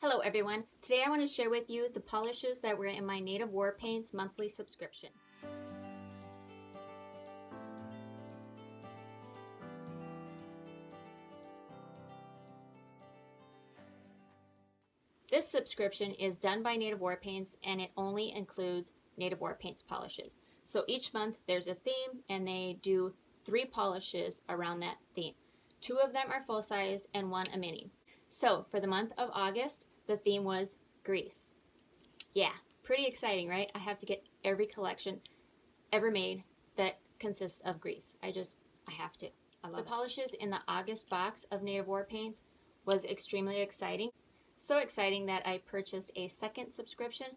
Hello everyone, today I want to share with you the polishes that were in my Native War Paints monthly subscription. This subscription is done by Native War Paints and it only includes Native War Paints polishes. So each month there's a theme and they do 3 polishes around that theme. 2 of them are full size and 1 a mini. So for the month of August, the theme was grease. Yeah, pretty exciting, right? I have to get every collection ever made that consists of grease. I have to. I love it. The polishes in the August box of Native War Paints was extremely exciting. So exciting that I purchased a second subscription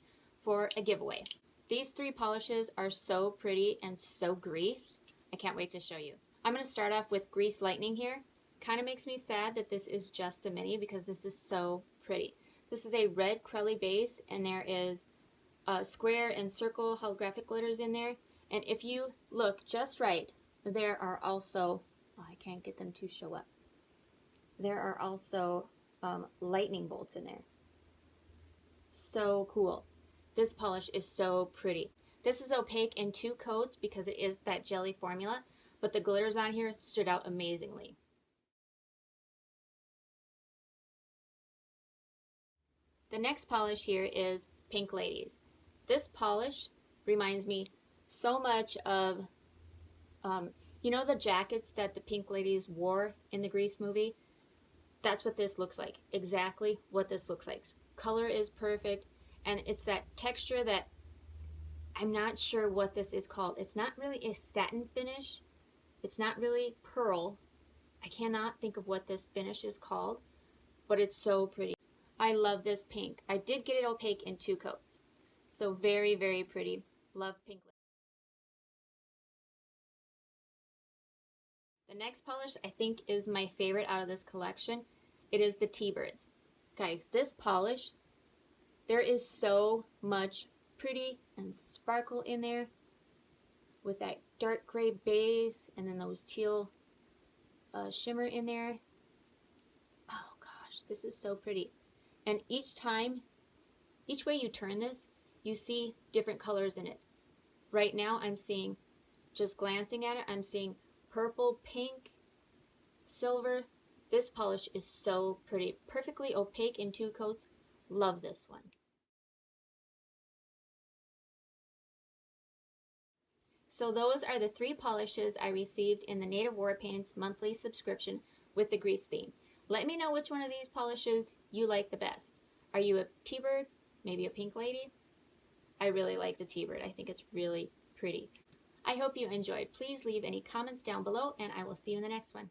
for a giveaway. These 3 polishes are so pretty and so grease. I can't wait to show you. I'm going to start off with Grease Lightning here. Kind of makes me sad that this is just a mini because this is so pretty. This is a red crelly base and there is square and circle holographic glitters in there. And if you look just right, there are also, oh, I can't get them to show up. There are also lightning bolts in there. So cool. This polish is so pretty. This is opaque in 2 coats because it is that jelly formula, but the glitters on here stood out amazingly. The next polish here is Pink Ladies. This polish reminds me so much of, you know the jackets that the Pink Ladies wore in the Grease movie? That's what this looks like. Exactly what this looks like. Color is perfect, and it's that texture that I'm not sure what this is called. It's not really a satin finish. It's not really pearl. I cannot think of what this finish is called, but it's so pretty. I love this pink. I did get it opaque in 2 coats. So very, very pretty. Love Pink Ladies. The next polish I think is my favorite out of this collection. It is the Tbirds. Guys, this polish, there is so much pretty and sparkle in there with that dark gray base and then those teal shimmer in there. Oh gosh, this is so pretty. And each way you turn this, you see different colors in it. Right now I'm seeing, just glancing at it, I'm seeing purple, pink, silver. This polish is so pretty. Perfectly opaque in 2 coats. Love this one. So those are the 3 polishes I received in the Native War Paints monthly subscription with the grease theme. Let me know which one of these polishes you like the best. Are you a T-Bird? Maybe a Pink Lady? I really like the T-Bird. I think it's really pretty. I hope you enjoyed. Please leave any comments down below and I will see you in the next one.